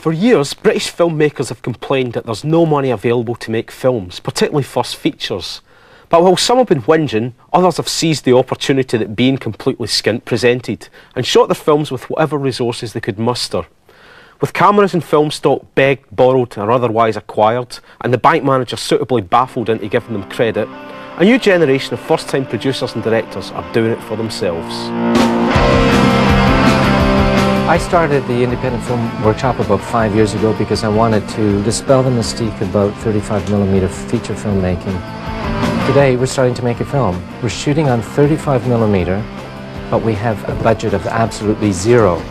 For years, British filmmakers have complained that there's no money available to make films, particularly first features. But while some have been whinging, others have seized the opportunity that being completely skint presented and shot their films with whatever resources they could muster. With cameras and film stock begged, borrowed or otherwise acquired, and the bank manager suitably baffled into giving them credit, a new generation of first-time producers and directors are doing it for themselves. I started the Independent Film Workshop about 5 years ago because I wanted to dispel the mystique about 35mm feature filmmaking. Today we're starting to make a film. We're shooting on 35mm, but we have a budget of absolutely zero.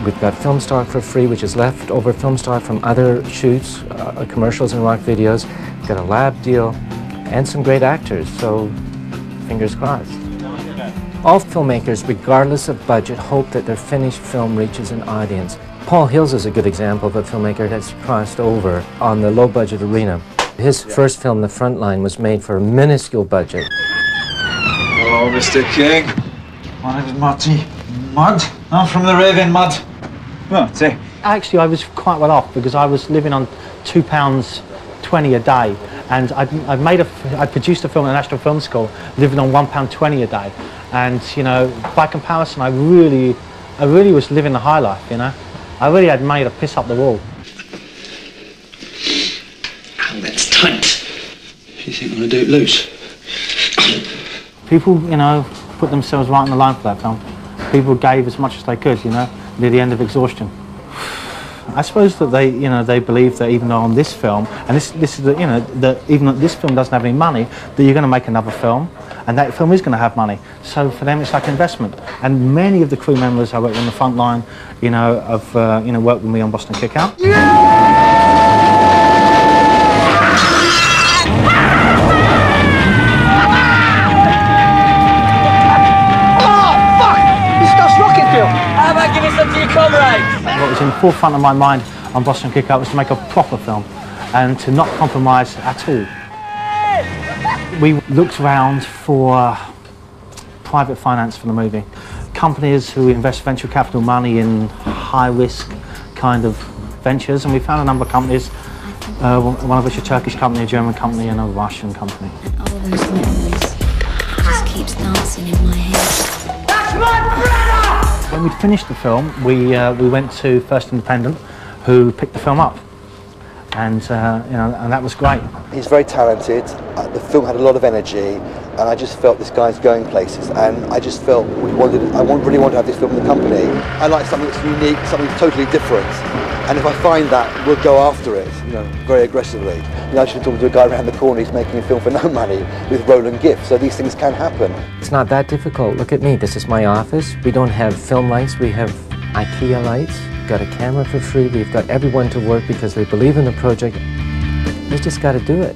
We've got film stock for free, which is leftover film stock from other shoots, commercials and rock videos. We've got a lab deal and some great actors, so fingers crossed. All filmmakers, regardless of budget, hope that their finished film reaches an audience. Paul Hills is a good example of a filmmaker that's crossed over on the low-budget arena. His first film, The Frontline, was made for a minuscule budget. Hello, Mr. King. My name's Marty Mud. I'm from the Raven Mud. Well, say. Actually, I was quite well off because I was living on £2.20 a day, and I produced a film at the National Film School, living on £1.20 a day. And you know, by comparison, I really was living the high life. You know, I really had money to piss up the wall. Oh, that's tight. You think I'm gonna do it loose? People, you know, put themselves right on the line for that film. People gave as much as they could, you know, near the end of exhaustion. I suppose that they believe that even though on this film, and this is the, you know, that even though this film doesn't have any money, that you're going to make another film, and that film is going to have money. So for them, it's like an investment. And many of the crew members I work with on the front line, you know, have worked with me on Boston KICKOUT. How about giving some to your comrades? What was in the forefront of my mind on Boston KICKOUT was to make a proper film and to not compromise at all. We looked around for private finance for the movie. Companies who invest venture capital money in high-risk kind of ventures, and we found a number of companies, one of which a Turkish company, a German company and a Russian company. And all those memories just keeps dancing in my head. That's my brother! When we'd finished the film, we went to First Independent, who picked the film up, and and that was great. He's very talented. The film had a lot of energy, and I just felt this guy's going places. And I just felt I really wanted to have this film in the company. I like something that's unique, something totally different. And if I find that, we'll go after it, you know, very aggressively. You know, I should talk to a guy around the corner who's making a film for no money with Roland Gift, so these things can happen. It's not that difficult. Look at me. This is my office. We don't have film lights. We have IKEA lights. We've got a camera for free. We've got everyone to work because they believe in the project. We just got to do it.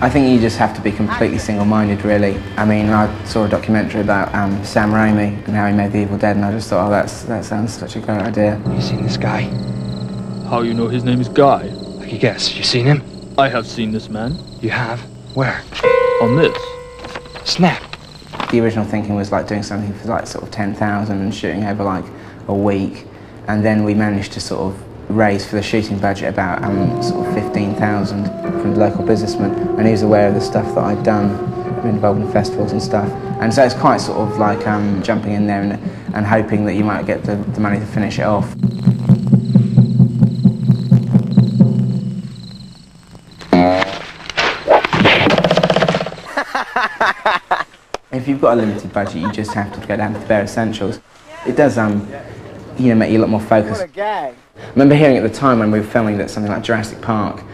I think you just have to be completely single-minded, really. I mean, I saw a documentary about Sam Raimi and how he made The Evil Dead, and I just thought, oh, that sounds such a great idea. You seen this guy? How you know his name is Guy? Like you guess, you seen him? I have seen this man. You have? Where? On this. Snap. The original thinking was like doing something for like sort of 10,000 and shooting over like a week, and then we managed to sort of raise for the shooting budget about sort of 15,000 from the local businessman, and he was aware of the stuff that I'd done, been involved in festivals and stuff, and so it's quite sort of like jumping in there and hoping that you might get the money to finish it off. If you've got a limited budget, you just have to go down to the bare essentials. It does, you know, make you a lot more focused. I remember hearing at the time when we were filming that something like Jurassic Park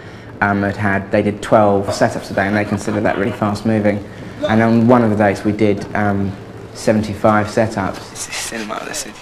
they did 12 setups a day, and they considered that really fast moving. And on one of the days we did 75 setups. This is cinema, this is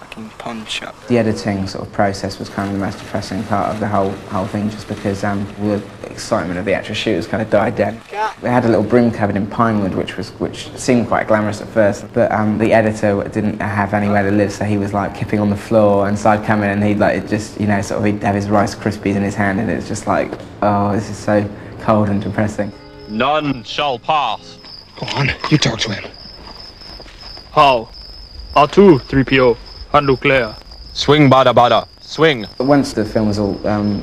fucking pawn shop. The editing sort of process was kind of the most depressing part of the whole thing, just because the excitement of the actual shoot has kind of died down. We had a little broom cupboard in Pinewood, which seemed quite glamorous at first, but the editor didn't have anywhere to live, so he was like kipping on the floor, and so I'd come in and he'd like just, you know, sort of he'd have his Rice Krispies in his hand, and it's just like, oh, this is so cold and depressing. None shall pass. Go on, you talk to him. How? R2, 3PO. Handle clear. Swing bada bada. Swing. But once the film was all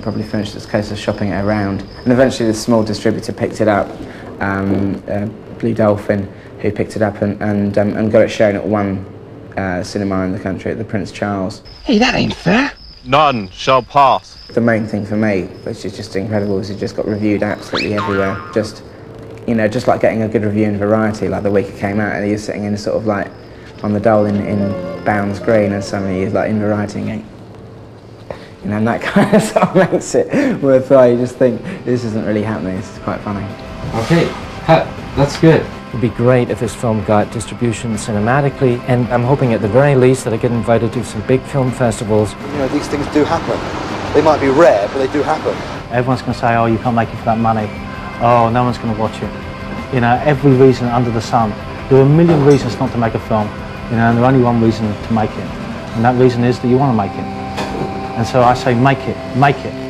probably finished, it was a case of shopping it around. And eventually this small distributor picked it up, Blue Dolphin, who picked it up and got it shown at one cinema in the country, at the Prince Charles. Hey, that ain't fair. None shall pass. The main thing for me, which is just incredible, is it just got reviewed absolutely everywhere. Just, you know, just like getting a good review in Variety, like the week it came out, and you're sitting in sort of like on the dole in Bounds Green, and suddenly you're like in Variety and going, you know, and that kind of sort of makes it worthwhile. You just think, this isn't really happening, this is quite funny. Okay, that's good. It would be great if this film got distribution cinematically, and I'm hoping at the very least that I get invited to some big film festivals. You know, these things do happen. They might be rare, but they do happen. Everyone's going to say, oh, you can't make it for that money. Oh, no one's going to watch it. You know, every reason under the sun. There are a million reasons not to make a film, you know, and there's only one reason to make it. And that reason is that you want to make it. And so I say, make it, make it.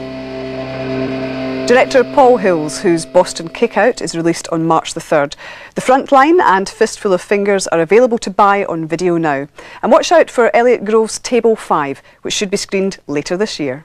Director Paul Hills, whose Boston KICKOUT is released on March the 3rd. The Frontline and Fistful of Fingers are available to buy on video now. And watch out for Elliot Grove's Table 5, which should be screened later this year.